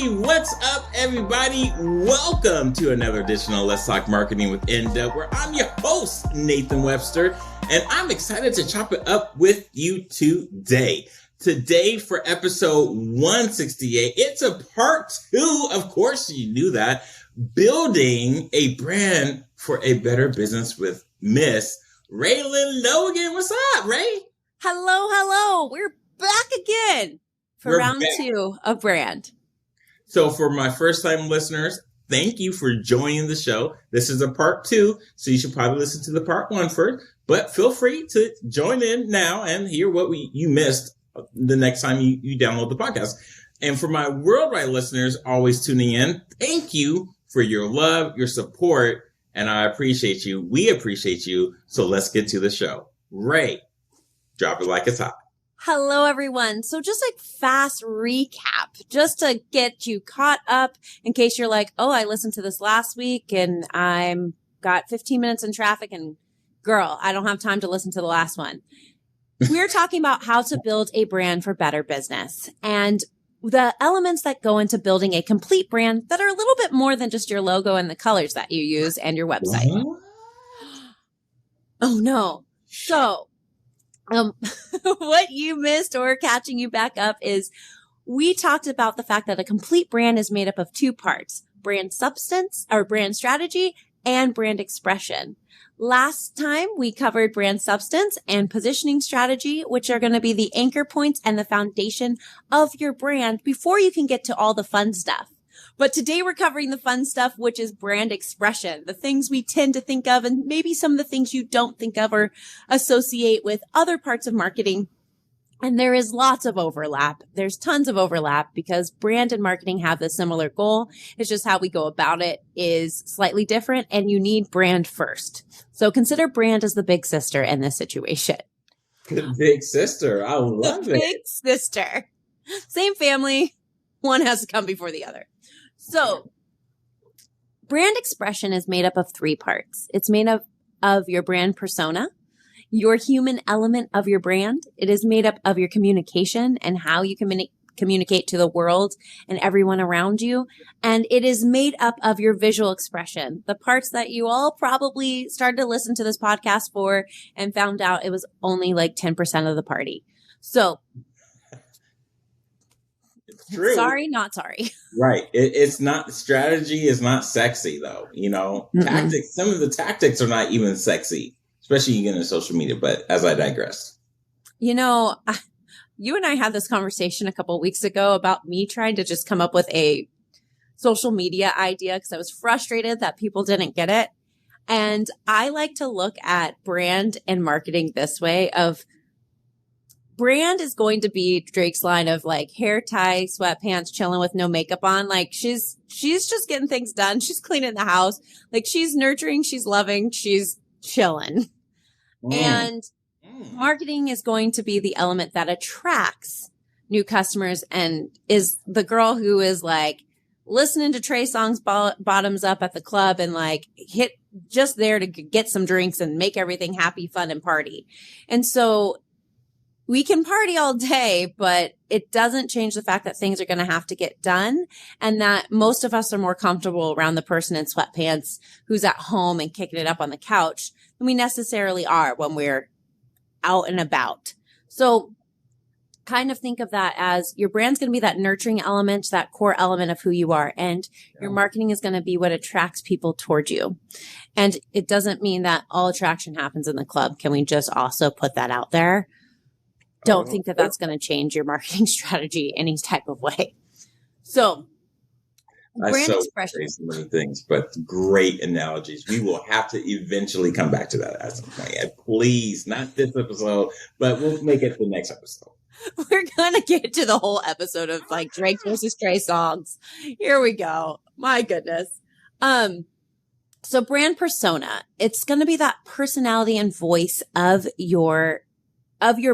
Hey, what's up, everybody? Welcome to another edition of Let's Talk Marketing with N-Dub, where I'm your host, Nathan Webster, and I'm excited to chop it up with you today. Today, for episode 168, it's a part 2, of course you knew that, building a brand for a better business with Miss Réland Logan. What's up, Ray? Hello. We're back again for round 2 of brand. So for my first-time listeners, thank you for joining the show. This is a part 2, so you should probably listen to the part 1 first. But feel free to join in now and hear what you missed the next time you download the podcast. And for my worldwide listeners always tuning in, thank you for your love, your support, and I appreciate you. We appreciate you. So let's get to the show. Ray, drop it like it's hot. Hello, everyone. So just like fast recap, just to get you caught up in case you're like, oh, I listened to this last week and I'm got 15 minutes in traffic and girl, I don't have time to listen to the last one. We're talking about how to build a brand for better business and the elements that go into building a complete brand that are a little bit more than just your logo and the colors that you use and your website. What? Oh, no. So what you missed or catching you back up is we talked about the fact that a complete brand is made up of 2 parts, brand substance or brand strategy and brand expression. Last time we covered brand substance and positioning strategy, which are going to be the anchor points and the foundation of your brand before you can get to all the fun stuff. But today we're covering the fun stuff, which is brand expression, the things we tend to think of and maybe some of the things you don't think of or associate with other parts of marketing. And there is lots of overlap. There's tons of overlap because brand and marketing have the similar goal. It's just how we go about it is slightly different and you need brand first. So consider brand as the big sister in this situation. The big sister. I love it. The big sister. Same family. One has to come before the other. So brand expression is made up of 3 parts. It's made up of your brand persona, your human element of your brand. It is made up of your communication and how you communicate to the world and everyone around you. And it is made up of your visual expression, the parts that you all probably started to listen to this podcast for and found out it was only like 10% of the party. So true. Sorry, not sorry. Right. It's not, strategy is not sexy though. You know, tactics, some of the tactics are not even sexy, especially you get into social media, but as I digress. You know, you and I had this conversation a couple of weeks ago about me trying to just come up with a social media idea because I was frustrated that people didn't get it. And I like to look at brand and marketing this way of brand is going to be Drake's line of like hair tie, sweatpants, chilling with no makeup on. Like she's just getting things done. She's cleaning the house. Like she's nurturing, she's loving, she's chilling. And marketing is going to be the element that attracts new customers and is the girl who is like listening to Trey Songz bottoms up at the club and like hit just there to get some drinks and make everything happy, fun, and party. And so we can party all day, but it doesn't change the fact that things are going to have to get done and that most of us are more comfortable around the person in sweatpants who's at home and kicking it up on the couch than we necessarily are when we're out and about. So kind of think of that as your brand's going to be that nurturing element, that core element of who you are. And your marketing is going to be what attracts people toward you. And it doesn't mean that all attraction happens in the club. Can we just also put that out there? Don't think that that's going to change your marketing strategy any type of way. So, brand expression. So many things, but great analogies. We will have to eventually come back to that at some point. And please, not this episode, but we'll make it the next episode. We're going to get to the whole episode of like Drake versus Trey Songz. Here we go. My goodness. So brand persona, it's going to be that personality and voice of your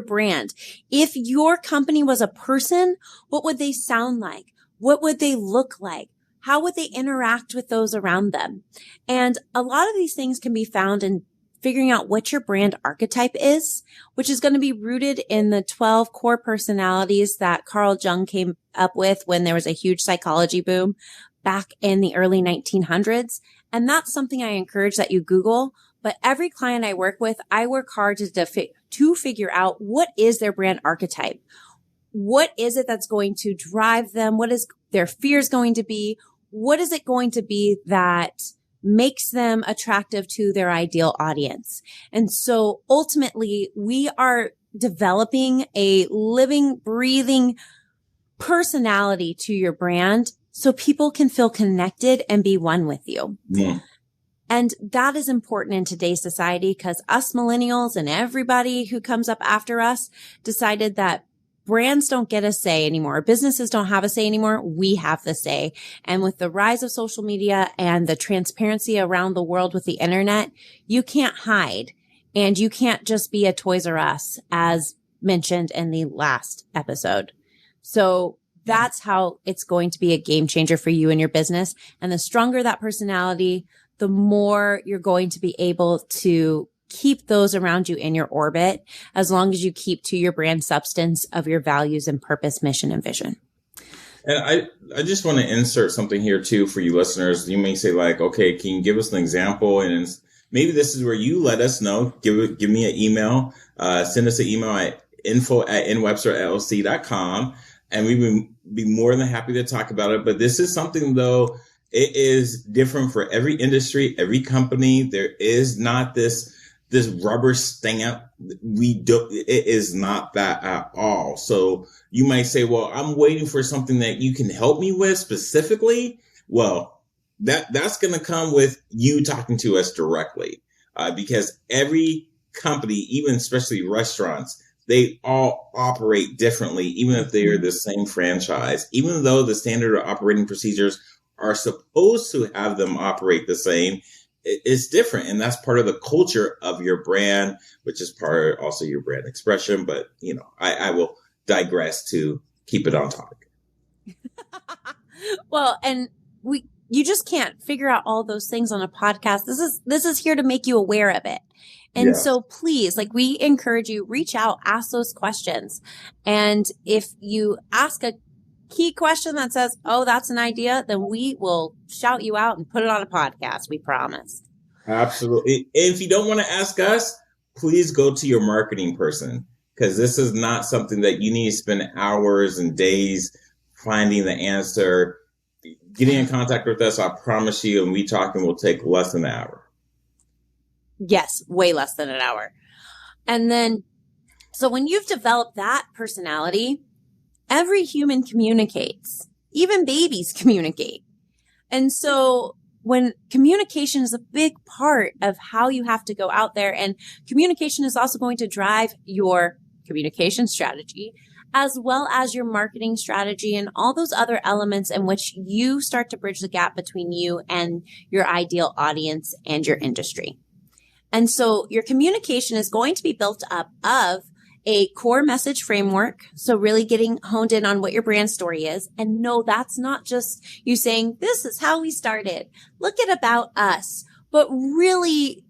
brand. If your company was a person, what would they sound like? What would they look like? How would they interact with those around them? And a lot of these things can be found in figuring out what your brand archetype is, which is going to be rooted in the 12 core personalities that Carl Jung came up with when there was a huge psychology boom back in the early 1900s. And that's something I encourage that you Google. But every client I work with, I work hard to figure out what is their brand archetype. What is it that's going to drive them? What is their fears going to be? What is it going to be that makes them attractive to their ideal audience? And so ultimately, we are developing a living, breathing personality to your brand so people can feel connected and be one with you. Yeah. And that is important in today's society because us millennials and everybody who comes up after us decided that brands don't get a say anymore. Businesses don't have a say anymore. We have the say. And with the rise of social media and the transparency around the world with the internet, you can't hide and you can't just be a Toys R Us as mentioned in the last episode. So that's how it's going to be a game changer for you and your business. And the stronger that personality, the more you're going to be able to keep those around you in your orbit, as long as you keep to your brand substance of your values and purpose, mission, and vision. And I just want to insert something here too for you listeners. You may say like, okay, can you give us an example? And maybe this is where you let us know. Give me an email. Send us an email at info@nwebsterllc.com. And we would be more than happy to talk about it. But this is something though, it is different for every industry, every company. There is not this rubber stamp. It is not that at all. So you might say, well, I'm waiting for something that you can help me with specifically. Well, that's going to come with you talking to us directly, because every company, even especially restaurants, they all operate differently, even if they are the same franchise, even though the standard operating procedures are supposed to have them operate the same. It's different. And that's part of the culture of your brand, which is part also your brand expression. But, I will digress to keep it on topic. Well, and you just can't figure out all those things on a podcast. This is here to make you aware of it. And so please, we encourage you, reach out, ask those questions. And if you ask a key question that says, oh, that's an idea, then we will shout you out and put it on a podcast. We promise. Absolutely. If you don't want to ask us, please go to your marketing person, because this is not something that you need to spend hours and days finding the answer. Getting in contact with us, I promise you, and we talking will take less than an hour. Yes, way less than an hour. And then, so when you've developed that personality, every human communicates. Even babies communicate. And so when communication is a big part of how you have to go out there, and communication is also going to drive your communication strategy, as well as your marketing strategy and all those other elements in which you start to bridge the gap between you and your ideal audience and your industry. And so your communication is going to be built up of a core message framework. So really getting honed in on what your brand story is. And no, that's not just you saying, this is how we started. Look at about us, but really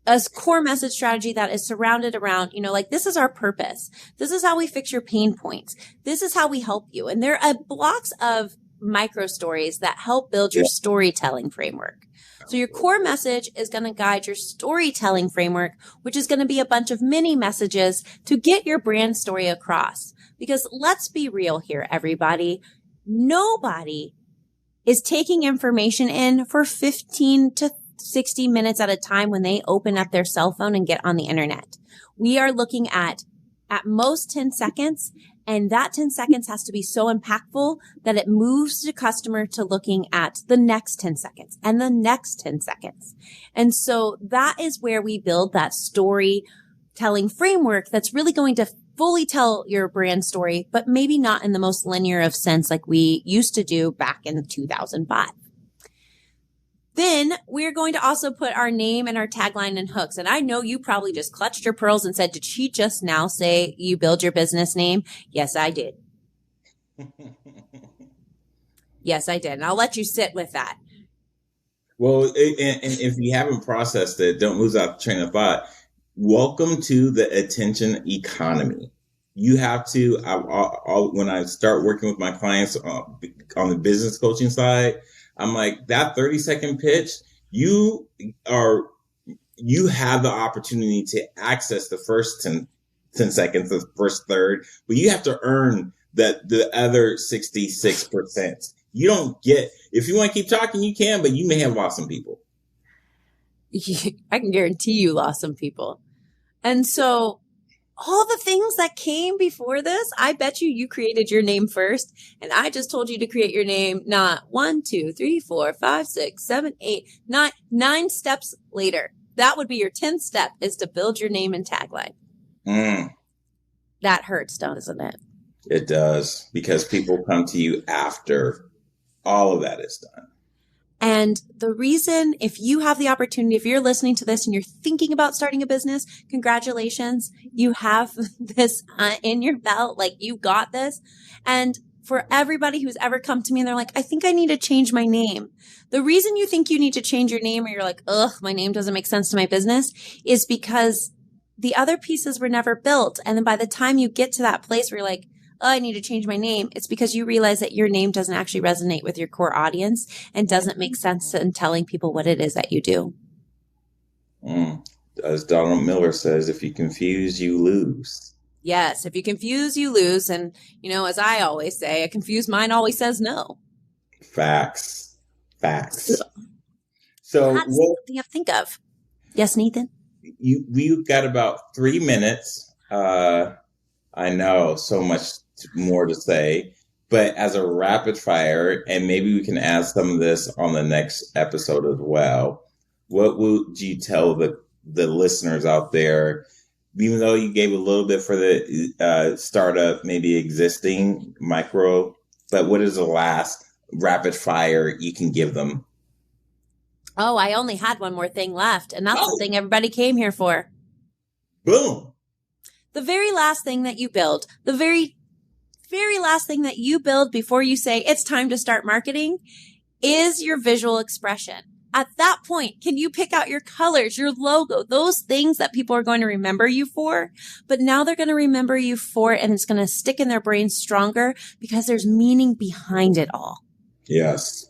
a core message strategy that is surrounded around, this is our purpose. This is how we fix your pain points. This is how we help you. And there are blocks of micro stories that help build your storytelling framework. So your core message is going to guide your storytelling framework, which is going to be a bunch of mini messages to get your brand story across. Because let's be real here, everybody. Nobody is taking information in for 15 to 60 minutes at a time when they open up their cell phone and get on the internet. We are looking at most 10 seconds. And that 10 seconds has to be so impactful that it moves the customer to looking at the next 10 seconds and the next 10 seconds. And so that is where we build that storytelling framework that's really going to fully tell your brand story, but maybe not in the most linear of sense like we used to do back in 2005. Then we're going to also put our name and our tagline and hooks. And I know you probably just clutched your pearls and said, did she just now say you build your business name? Yes, I did. Yes, I did. And I'll let you sit with that. Well, and if you haven't processed it, don't lose out the train of thought. Welcome to the attention economy. You have to, when I start working with my clients on the business coaching side, I'm like, that 30-second pitch, you have the opportunity to access the first 10 seconds, the first third, but you have to earn the other 66%. You don't get, if you want to keep talking, you can, but you may have lost some people. I can guarantee you lost some people. And so all the things that came before this, I bet you created your name first. And I just told you to create your name, not 1, 2, 3, 4, 5, 6, 7, 8, 9 steps later. That would be your 10th step, is to build your name and tagline. That hurts, doesn't it? It does, because people come to you after all of that is done. And the reason, if you have the opportunity, if you're listening to this and you're thinking about starting a business, congratulations. You have this in your belt. Like, you got this. And for everybody who's ever come to me and they're like, I think I need to change my name. The reason you think you need to change your name, or you're like, ugh, my name doesn't make sense to my business, is because the other pieces were never built. And then by the time you get to that place where you're like, oh, I need to change my name, it's because you realize that your name doesn't actually resonate with your core audience and doesn't make sense in telling people what it is that you do. As Donald Miller says, if you confuse, you lose. Yes, if you confuse, you lose. And, as I always say, a confused mind always says no. Facts. So that's something to think of. Yes, Nathan? We've got about 3 minutes. I know so much more to say, but as a rapid fire, and maybe we can add some of this on the next episode as well, what would you tell the listeners out there, even though you gave a little bit for the startup, maybe existing micro, but what is the last rapid fire you can give them? Oh, I only had one more thing left, and that's the thing everybody came here for. Boom. The very last thing that you build, the very, very last thing that you build before you say it's time to start marketing, is your visual expression. At that point, can you pick out your colors, your logo, those things that people are going to remember you for? But now they're going to remember you for it, and it's going to stick in their brains stronger because there's meaning behind it all. Yes.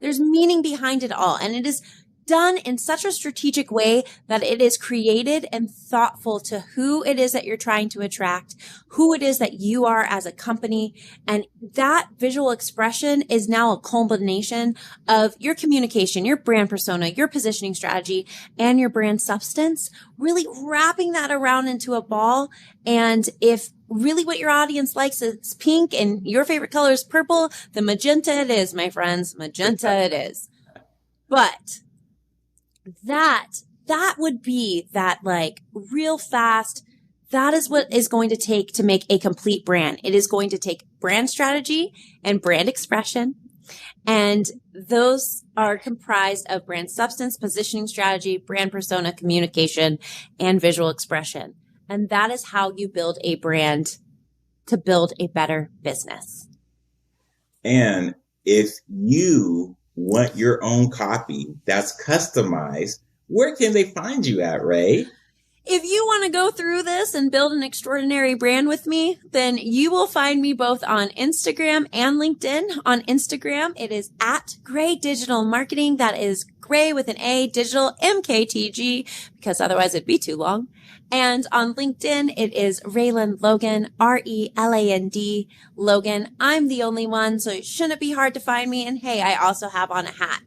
There's meaning behind it all. And it is done in such a strategic way that it is created and thoughtful to who it is that you're trying to attract, who it is that you are as a company. And that visual expression is now a culmination of your communication, your brand persona, your positioning strategy, and your brand substance, really wrapping that around into a ball. And if really what your audience likes is pink and your favorite color is purple, then magenta it is, my friends. Magenta it is. But that would be that, like, real fast. That is what is going to take to make a complete brand. It is going to take brand strategy and brand expression. And those are comprised of brand substance, positioning strategy, brand persona, communication, and visual expression. And that is how you build a brand to build a better business. And if you want your own copy that's customized, where can they find you at, Ray? If you want to go through this and build an extraordinary brand with me, then you will find me both on Instagram and LinkedIn. On Instagram, it is at Gray Digital Marketing. That is Gray with an A, Digital, MKTG, because otherwise it'd be too long. And on LinkedIn, it is Réland Logan, RELAND Logan. I'm the only one, so it shouldn't be hard to find me. And hey, I also have on a hat.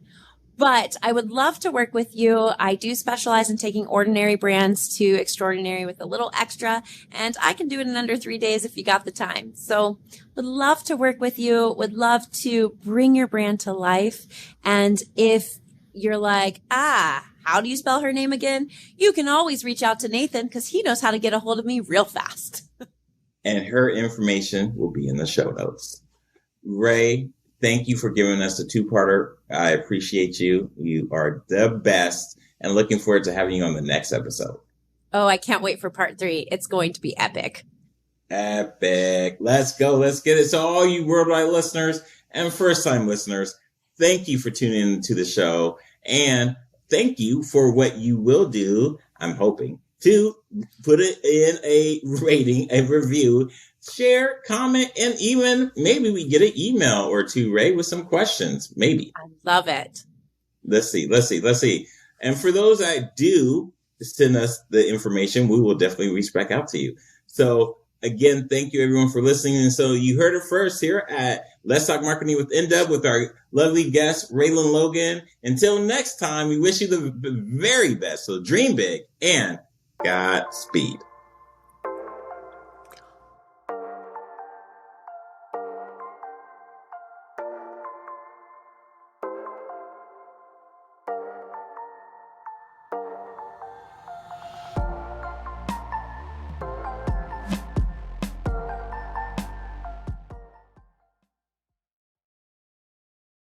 But I would love to work with you. I do specialize in taking ordinary brands to extraordinary with a little extra, and I can do it in under 3 days if you got the time. So would love to work with you, would love to bring your brand to life. And if you're like, how do you spell her name again? You can always reach out to Nathan because he knows how to get a hold of me real fast. And her information will be in the show notes. Ray, thank you for giving us the two-parter. I appreciate you. You are the best, and looking forward to having you on the next episode. Oh, I can't wait for part 3. It's going to be epic. Epic. Let's go. Let's get it. So all you worldwide listeners and first-time listeners, thank you for tuning into the show. And thank you for what you will do, I'm hoping, to put it in a rating, a review, share, comment, and even maybe we get an email or two, Ray, with some questions. Maybe. I love it. Let's see. And for those that do send us the information, we will definitely reach back out to you. So again, thank you everyone for listening. And so you heard it first here at Let's Talk Marketing with NW with our lovely guest, Réland Logan. Until next time, we wish you the very best. So dream big and Godspeed.